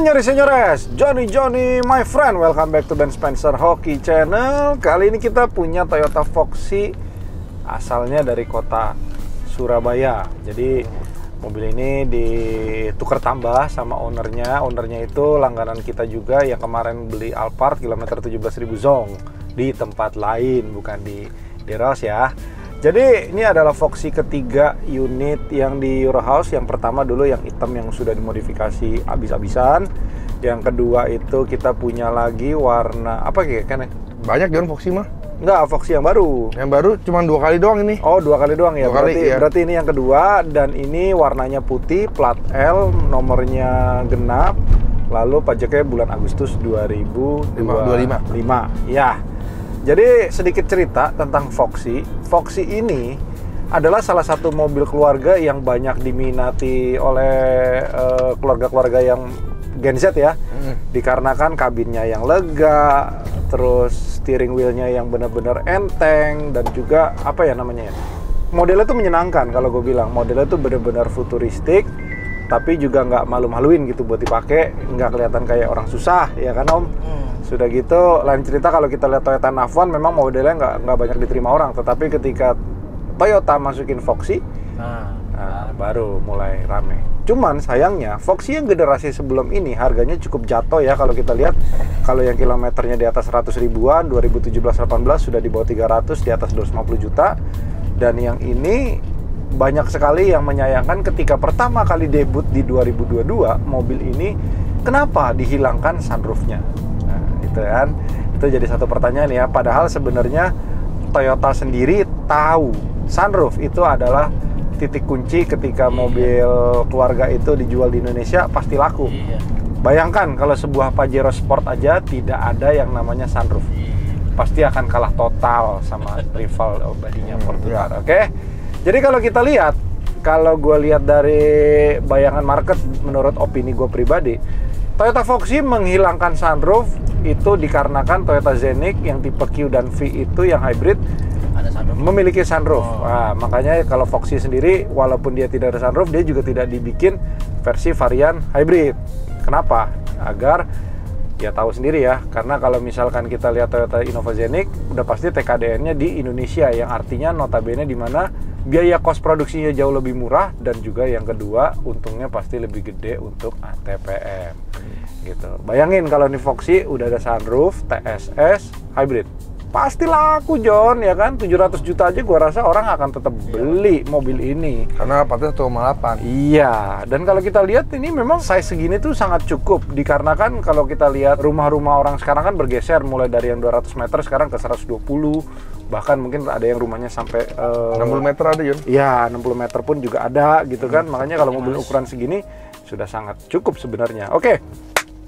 Senyores, Johnny, my friend, welcome back to Ben Spencer Hockey Channel. Kali ini kita punya Toyota Foxy, asalnya dari kota Surabaya. Jadi mobil ini ditukar tambah sama ownernya. Ownernya itu langganan kita juga yang kemarin beli Alphard kilometer 17.000 zong di tempat lain, bukan di Deros ya. Jadi ini adalah Foxy ketiga unit yang di Eurohouse. Yang pertama dulu yang hitam yang sudah dimodifikasi abis-abisan. Yang kedua itu kita punya lagi warna apa kan? Banyak John Foxy mah. Enggak, Foxy yang baru. Yang baru cuma 2 kali doang ini. Oh, 2 kali doang ya. Berarti ini yang kedua, dan ini warnanya putih, plat L, nomornya genap. Lalu pajaknya bulan Agustus 2025. Ya. Jadi sedikit cerita tentang Foxy. Foxy ini adalah salah satu mobil keluarga yang banyak diminati oleh keluarga-keluarga yang Gen Z ya. Dikarenakan kabinnya yang lega, terus steering wheelnya yang benar-benar enteng, dan juga apa ya namanya ya, modelnya tuh menyenangkan. Kalau gue bilang modelnya tuh benar-benar futuristik, tapi juga nggak malu-maluin gitu buat dipakai, nggak kelihatan kayak orang susah ya kan Om. Sudah gitu, lain cerita kalau kita lihat Toyota Navon, memang modelnya nggak banyak diterima orang. Tetapi ketika Toyota masukin Foxy, baru mulai rame. Cuman sayangnya, Foxy yang generasi sebelum ini harganya cukup jatuh ya. Kalau kita lihat, kalau yang kilometernya di atas 100 ribuan, 2017-18 sudah di bawah 300, di atas 250 juta. Dan yang ini banyak sekali yang menyayangkan ketika pertama kali debut di 2022, mobil ini kenapa dihilangkan sunroofnya. Kan? Itu jadi satu pertanyaan ya. Padahal sebenarnya Toyota sendiri tahu sunroof itu adalah titik kunci ketika mobil keluarga itu dijual di Indonesia pasti laku. Bayangkan kalau sebuah Pajero Sport aja tidak ada yang namanya sunroof, pasti akan kalah total sama rival badinya Fortuner. Oke? Jadi kalau kita lihat, kalau gue lihat dari bayangan market, menurut opini gue pribadi, Toyota Foxy menghilangkan sunroof itu dikarenakan Toyota Zeniq yang tipe Q dan V itu yang hybrid memiliki sunroof. Nah, makanya kalau Foxy sendiri walaupun dia tidak ada sunroof, dia juga tidak dibikin versi varian hybrid. Kenapa? Agar ya tahu sendiri ya, karena kalau misalkan kita lihat Toyota Innova Zeniq udah pasti TKDN-nya di Indonesia, yang artinya notabene di mana biaya kos produksinya jauh lebih murah, dan juga yang kedua untungnya pasti lebih gede untuk ATPM gitu. Bayangin kalau nih Foxy udah ada sunroof, TSS, hybrid, pasti laku John ya kan. 700 juta aja gua rasa orang akan tetap beli mobil ini karena patnya 1,8. Iya, dan kalau kita lihat ini memang size segini tuh sangat cukup, dikarenakan kalau kita lihat rumah-rumah orang sekarang kan bergeser mulai dari yang 200 meter sekarang ke 120, bahkan mungkin ada yang rumahnya sampai 60 meter ada John. Iya, 60 meter pun juga ada gitu kan. Makanya kalau mobil ukuran segini sudah sangat cukup sebenarnya. Oke.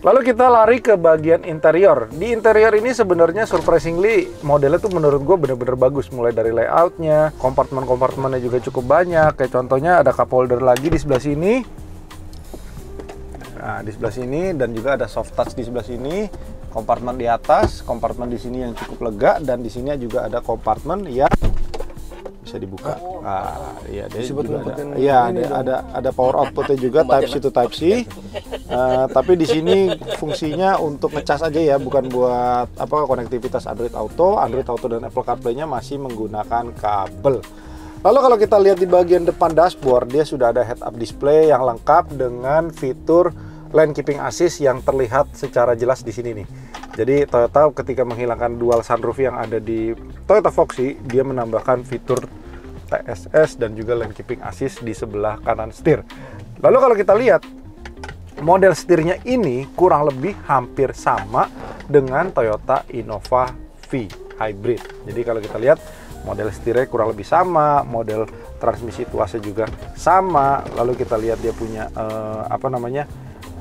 Lalu kita lari ke bagian interior. Di interior ini sebenarnya surprisingly modelnya tuh menurut gue bener-bener bagus. Mulai dari layoutnya, kompartemen-kompartemennya juga cukup banyak. Kayak contohnya ada cup holder lagi di sebelah sini. Nah, di sebelah sini, dan juga ada soft touch di sebelah sini. Kompartemen di atas, kompartemen di sini yang cukup lega, dan di sini juga ada kompartemen yang bisa dibuka. Iya, dia juga ada power outputnya juga, Type C to Type C. Tapi di sini fungsinya untuk ngecas aja ya, bukan buat apa konektivitas Android Auto dan Apple CarPlay-nya masih menggunakan kabel. Lalu kalau kita lihat di bagian depan dashboard, dia sudah ada head-up display yang lengkap dengan fitur lane keeping assist yang terlihat secara jelas di sini nih. Jadi Toyota ketika menghilangkan dual sunroof yang ada di Toyota Foxy, dia menambahkan fitur TSS dan juga lane keeping assist di sebelah kanan setir. Lalu kalau kita lihat model setirnya ini kurang lebih hampir sama dengan Toyota Innova V Hybrid. Jadi kalau kita lihat model setirnya kurang lebih sama, model transmisi tuasnya juga sama. Lalu kita lihat dia punya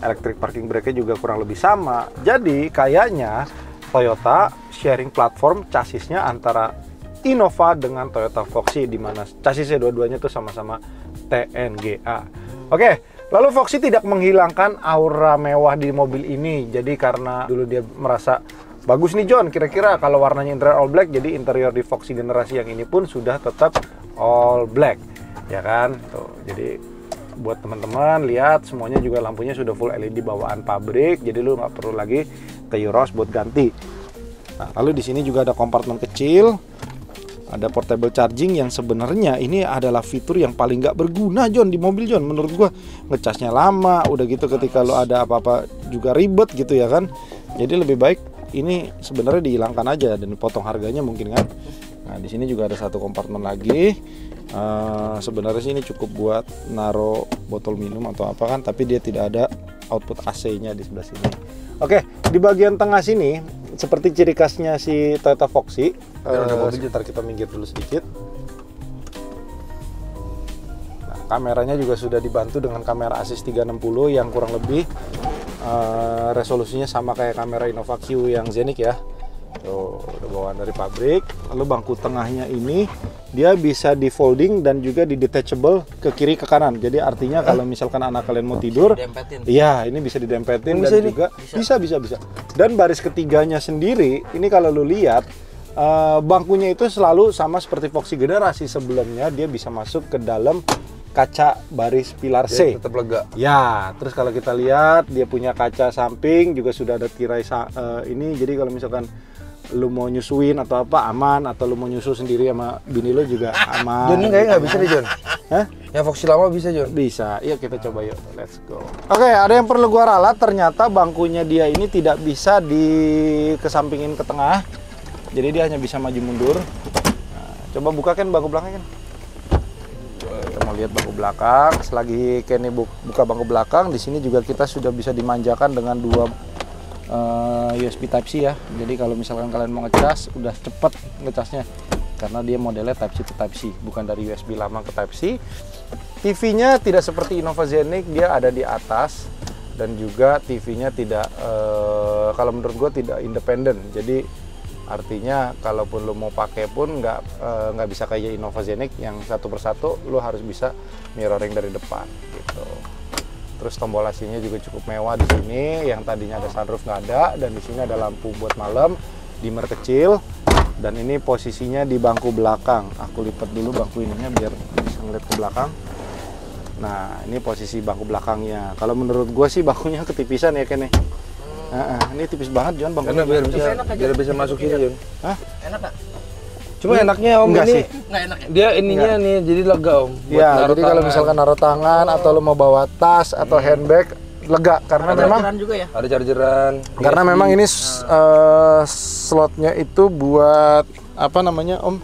electric parking brake-nya juga kurang lebih sama. Jadi kayaknya Toyota sharing platform chassisnya antara Innova dengan Toyota Foxy, di mana chassisnya dua-duanya tuh sama-sama TNGA. Oke, lalu Foxy tidak menghilangkan aura mewah di mobil ini. Jadi karena dulu dia merasa bagus nih John, kira-kira kalau warnanya interior all black, jadi interior di Foxy generasi yang ini pun sudah tetap all black, ya kan? Tuh, jadi buat teman-teman lihat, semuanya juga lampunya sudah full LED bawaan pabrik, jadi lu nggak perlu lagi ke Euros buat ganti. Nah, lalu di sini juga ada kompartemen kecil, ada portable charging yang sebenarnya ini adalah fitur yang paling nggak berguna John di mobil John, menurut gua. Ngecasnya lama, udah gitu ketika lu ada apa-apa juga ribet gitu ya kan. Jadi lebih baik ini sebenarnya dihilangkan aja dan dipotong harganya mungkin kan. Nah di sini juga ada satu kompartemen lagi. Sebenarnya sih ini cukup buat naro botol minum atau apa kan, tapi dia tidak ada output AC-nya di sebelah sini. Oke, di bagian tengah sini seperti ciri khasnya si Toyota Foxy. Sebentar kita minggir dulu sedikit. Nah, kameranya juga sudah dibantu dengan kamera ASIS 360 yang kurang lebih resolusinya sama kayak kamera Innova Q yang Xenic ya. Tuh, udah bawaan dari pabrik. Lalu bangku tengahnya ini dia bisa di folding dan juga di detachable ke kiri ke kanan. Jadi artinya kalau misalkan anak kalian mau tidur, iya ini bisa didempetin dan juga bisa. Dan baris ketiganya sendiri, ini kalau lu lihat bangkunya itu selalu sama seperti Foxy generasi sebelumnya, dia bisa masuk ke dalam kaca baris pilar C. Tetap lega. Ya, terus kalau kita lihat dia punya kaca samping juga sudah ada tirai ini. Jadi kalau misalkan lu mau nyusuin atau apa aman, atau lu mau nyusu sendiri sama bini lu juga aman. John, ini kayaknya nggak bisa nih John. Hah? Yang Foxy lama bisa John? Bisa. Yuk kita coba yuk. Let's go. Oke, ada yang perlu gua ralat. Ternyata bangkunya dia ini tidak bisa dikesampingin ke tengah. Jadi dia hanya bisa maju mundur. Nah, coba buka kan bangku belakang kan. Kita mau lihat bangku belakang. Selagi Kenny buka bangku belakang, di sini juga kita sudah bisa dimanjakan dengan dua USB Type C ya. Jadi kalau misalkan kalian mau ngecas, udah cepet ngecasnya karena dia modelnya Type C to Type C, bukan dari USB lama ke Type C. TV-nya tidak seperti Innova Xenic, dia ada di atas, dan juga TV-nya tidak kalau menurut gue tidak independen. Jadi artinya kalaupun lo mau pakai pun nggak bisa kayak Innova Xenic yang satu persatu, lo harus bisa mirroring dari depan gitu. Terus tombol AC-nya juga cukup mewah di sini, yang tadinya ada sunroof nggak ada, dan di sini ada lampu buat malam, dimmer kecil, dan ini posisinya di bangku belakang. Aku lipat dulu bangku ininya biar bisa ngeliat ke belakang. Nah, ini posisi bangku belakangnya. Kalau menurut gue sih bangkunya ketipisan ya Ken. Ini tipis banget John bangkunya. Karena biar bisa masuk sini John. Hah? Enak nggak? Cuma enaknya Om enggak ini sih. Nggak enak ya? dia ininya nih jadi lega Om. Iya, jadi kalau misalkan naruh tangan atau lo mau bawa tas atau handbag lega karena Ada memang chargeran juga ya? Ada chargeran. karena memang ini slotnya itu buat apa namanya Om?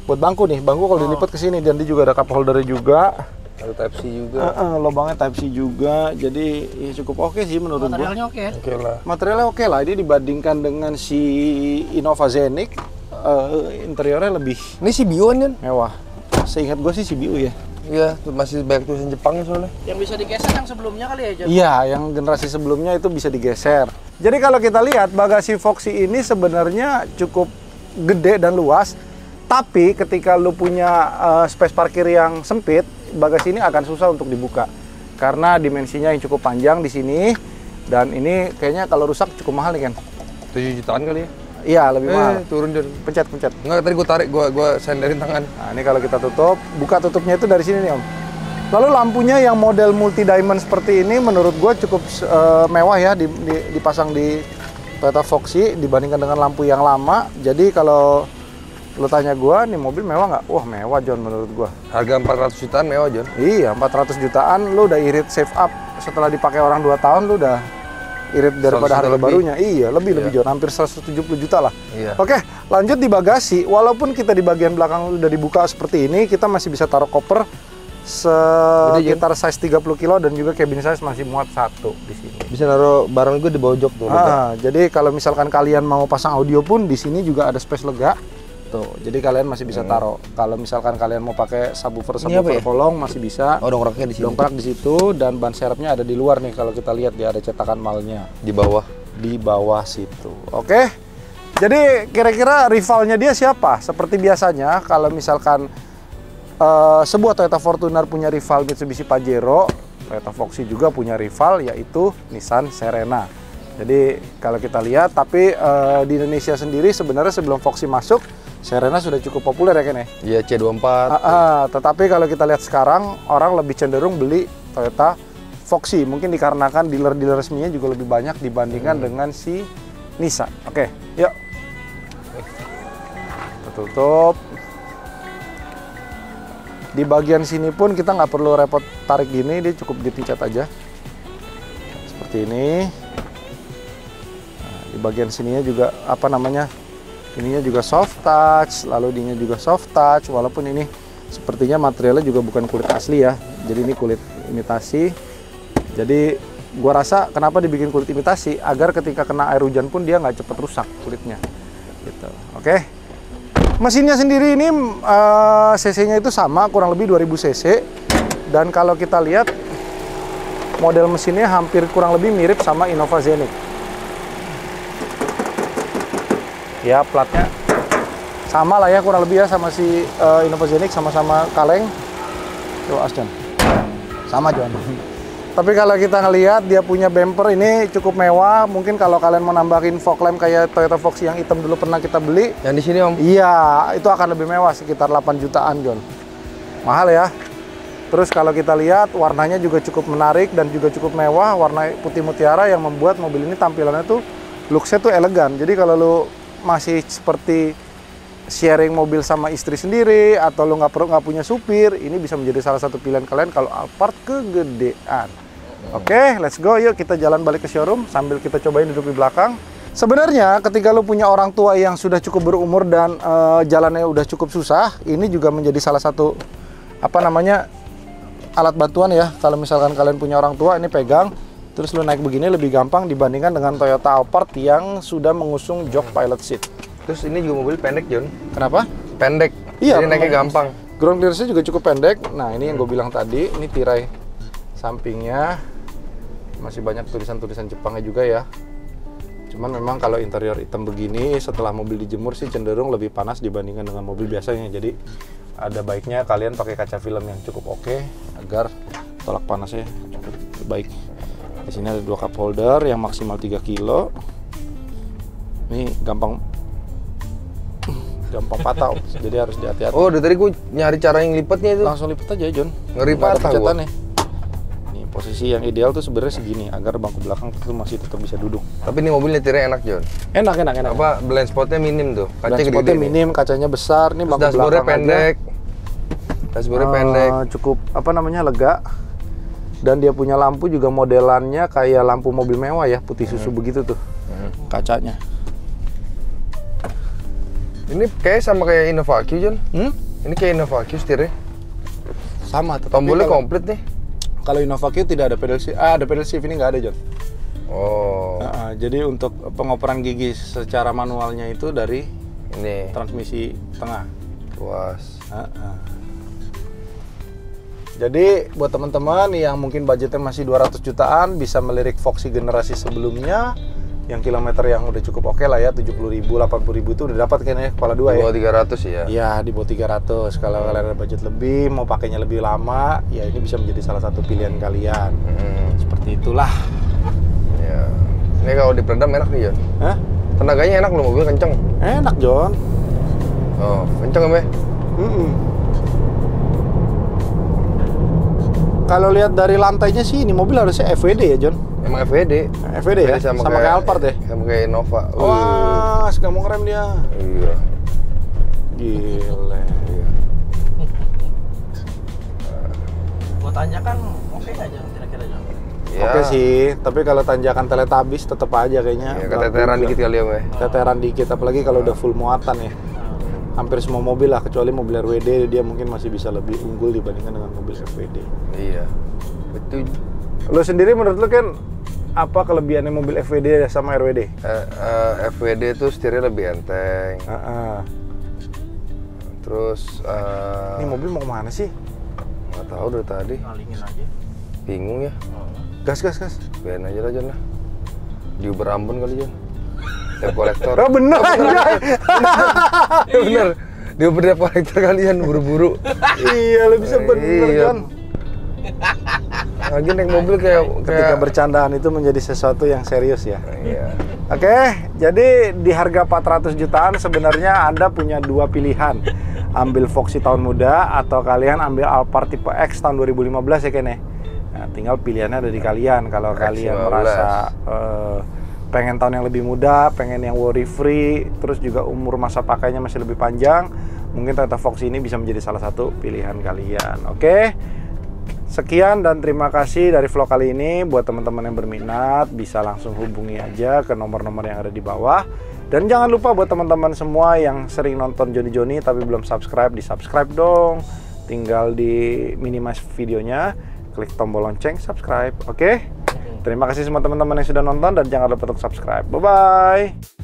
Buat bangku nih. Bangku kalau dilipat ke sini dan dia juga ada cup holder juga. Ada Type C juga. Lubangnya Type C juga. Jadi ya cukup oke sih menurut gua. Materialnya oke ya? Oke lah. Materialnya oke lah. Ini dibandingkan dengan si Innova Xenic, interiornya lebih Ini CBU-an John? mewah. Seingat gue sih CBU ya. Iya, masih banyak tulisan Jepangnya soalnya. Yang bisa digeser yang sebelumnya kali ya, John? Iya, yang generasi sebelumnya itu bisa digeser. Jadi kalau kita lihat bagasi Foxy ini sebenarnya cukup gede dan luas. Tapi ketika lu punya space parkir yang sempit, bagasi ini akan susah untuk dibuka. Karena dimensinya yang cukup panjang di sini, dan ini kayaknya kalau rusak cukup mahal nih kan. 7 jutaan kali ya? Iya, lebih mahal. Turun John. Pencet. Enggak, tadi gue tarik, gue senderin tangan. Nah, ini kalau kita tutup, buka tutupnya itu dari sini nih Om. Lalu lampunya yang model multi diamond seperti ini menurut gue cukup mewah ya dipasang di Toyota Foxy dibandingkan dengan lampu yang lama. Jadi kalau lo tanya gue, nih mobil mewah nggak? Wah mewah John menurut gue. Harga 400 jutaan mewah John. Iya, 400 jutaan lo udah irit save up. Setelah dipakai orang 2 tahun lo udah irit daripada harga barunya. Iya, lebih John, hampir 170 juta lah. Iya. Oke, lanjut di bagasi. Walaupun kita di bagian belakang udah dibuka seperti ini, kita masih bisa taruh koper sekitar size 30 kilo dan juga cabin size masih muat 1 di sini. Bisa naruh barang gue di bawah jok tuh. Jadi kalau misalkan kalian mau pasang audio pun di sini juga ada space lega. Tuh, jadi kalian masih bisa taruh. Kalau misalkan kalian mau pakai subwoofer ya? kolong masih bisa. Oh, dongkraknya di sini. Dongkrak di situ dan ban serepnya ada di luar nih kalau kita lihat dia ada cetakan malnya Di bawah. di bawah situ. Oke. Jadi kira-kira rivalnya dia siapa? Seperti biasanya kalau misalkan sebuah Toyota Fortuner punya rival Mitsubishi Pajero, Toyota Foxy juga punya rival yaitu Nissan Serena. Jadi kalau kita lihat, tapi di Indonesia sendiri sebenarnya sebelum Foxy masuk, Serena sudah cukup populer ya Ken ya? Iya, C24. Tetapi kalau kita lihat sekarang, orang lebih cenderung beli Toyota Foxy. Mungkin dikarenakan dealer-dealer resminya juga lebih banyak dibandingkan dengan si Nissan. Oke, yuk. Kita tutup. Di bagian sini pun kita nggak perlu repot tarik gini, dia cukup dipencet aja. Seperti ini. Nah, di bagian sininya juga apa namanya? Ininya juga soft touch, lalu ininya juga soft touch, walaupun ini sepertinya materialnya juga bukan kulit asli ya. Jadi ini kulit imitasi. Jadi gua rasa kenapa dibikin kulit imitasi agar ketika kena air hujan pun dia nggak cepet rusak kulitnya. Gitu. Oke. Mesinnya sendiri ini cc-nya itu sama, kurang lebih 2000 cc. Dan kalau kita lihat model mesinnya hampir kurang lebih mirip sama Innova Zenith. Ya, platnya sama lah ya, kurang lebih ya sama si Innova Zenith, sama-sama kaleng. Tuh, Aston. Sama, John. Tapi kalau kita ngelihat dia punya bumper ini cukup mewah. Mungkin kalau kalian mau nambahin fog lamp kayak Toyota Foxy yang hitam dulu pernah kita beli. Yang di sini, Om? Iya, itu akan lebih mewah, sekitar 8 jutaan, John. Mahal ya. Terus kalau kita lihat warnanya juga cukup menarik dan juga cukup mewah, warna putih mutiara yang membuat mobil ini tampilannya tuh looks-nya tuh elegan. Jadi kalau lu masih seperti sharing mobil sama istri sendiri atau lu nggak punya supir, ini bisa menjadi salah satu pilihan kalian kalau Alphard kegedean. Oke, let's go. Yuk kita jalan balik ke showroom sambil kita cobain duduk di belakang. Sebenarnya ketika lu punya orang tua yang sudah cukup berumur dan jalannya udah cukup susah, ini juga menjadi salah satu apa namanya alat bantuan ya. Kalau misalkan kalian punya orang tua, ini pegang terus lu naik begini lebih gampang dibandingkan dengan Toyota Alphard yang sudah mengusung jok pilot seat. Terus ini juga mobil pendek, John. Kenapa? Pendek. Iya, jadi naiknya gampang. Ground clearance-nya juga cukup pendek. Nah, ini yang gue bilang tadi, ini tirai sampingnya masih banyak tulisan-tulisan Jepangnya juga ya. Cuman memang kalau interior hitam begini setelah mobil dijemur sih cenderung lebih panas dibandingkan dengan mobil biasanya. Jadi ada baiknya kalian pakai kaca film yang cukup oke agar tolak panasnya cukup baik. Di sini ada 2 cup holder yang maksimal 3 kilo. Ini gampang patah, jadi harus hati-hati. Oh, dari tadi gue nyari cara yang lipatnya itu. Langsung lipet aja, John. Ngeri Nggak ada patah pencetannya. Nih, posisi yang ideal tuh sebenarnya segini agar bangku belakang tuh masih tetap bisa duduk. Tapi ini mobil nyetirnya enak, John. Enak. Apa blind spotnya minim tuh? Blind spotnya minim, kacanya besar. Ini bangku dashboardnya belakang pendek. Dashboardnya pendek. Cukup apa namanya lega. Dan dia punya lampu juga modelannya kayak lampu mobil mewah ya, putih susu begitu tuh kacanya. Ini kayak sama kayak Innova Q, John. Ini kayak Innova Q setirnya. Sama. Tombolnya komplit nih. Kalau Innova Q tidak ada pedal shift. Ada pedal shift, ini nggak ada, John. Oh. Jadi untuk pengoperan gigi secara manualnya itu dari ini transmisi tengah. Puas. Jadi buat teman-teman yang mungkin budgetnya masih 200 jutaan bisa melirik Foxy generasi sebelumnya yang kilometer yang udah cukup oke lah ya, 70.000, 80.000 itu udah dapat kayaknya kepala dua ya. Di bawah 300 ya. Iya, di bawah 300. Kalau kalian ada budget lebih, mau pakainya lebih lama, ya ini bisa menjadi salah satu pilihan kalian. Seperti itulah. Ya. Ini kalau diperedam enak nih, John. Hah? Tenaganya enak loh, mobil kenceng. Enak, John. Oh, kenceng ya? Kalau lihat dari lantainya sih ini mobil harusnya FWD ya, John. Emang FWD? FWD ya? Sama kayak Alphard ya? Sama kayak Innova. Wah, nggak mau ngerem dia. Iya. Gile. Iya. Gua tanyakan oke nggak John kira-kira John? Ya. Oke sih, tapi kalau tanjakan Teletubbies tetap aja kayaknya. Ya, keteteran dikit kali ya, Mbak. Keteteran dikit, apalagi kalau udah full muatan ya. Hampir semua mobil lah, kecuali mobil RWD dia mungkin masih bisa lebih unggul dibandingkan dengan mobil FWD. Iya, betul. Lo sendiri menurut lo kan apa kelebihannya mobil FWD sama RWD? FWD itu setirnya lebih enteng. Terus ini mobil mau kemana sih? Nggak tahu dari tadi. Ngalingin aja. Bingung ya. Gas. Biarin aja lah, Jon lah. Di Uber Ambon kali, Jon. Debt collector. Oh bener aja. Bener. Di Uber debt collector kalian buru-buru. Iya, lo bisa bener kan. Lagi naik mobil kayak Ketika bercandaan itu menjadi sesuatu yang serius ya. Iya. Oke, jadi di harga 400 jutaan sebenarnya Anda punya dua pilihan. Ambil Foxy tahun muda atau kalian ambil Alphard tipe X tahun 2015 ya Ken ya. Nah, tinggal pilihannya ada di kalian. Kalau kalian merasa pengen tahun yang lebih muda, pengen yang worry free, terus juga umur masa pakainya masih lebih panjang, mungkin Toyota Fox ini bisa menjadi salah satu pilihan kalian. Oke? Sekian dan terima kasih dari vlog kali ini. Buat teman-teman yang berminat bisa langsung hubungi aja ke nomor-nomor yang ada di bawah. Dan jangan lupa buat teman-teman semua yang sering nonton Joni tapi belum subscribe, di subscribe dong. Tinggal di minimize videonya, klik tombol lonceng, subscribe. Oke? Terima kasih semua teman-teman yang sudah nonton dan jangan lupa untuk subscribe. Bye-bye.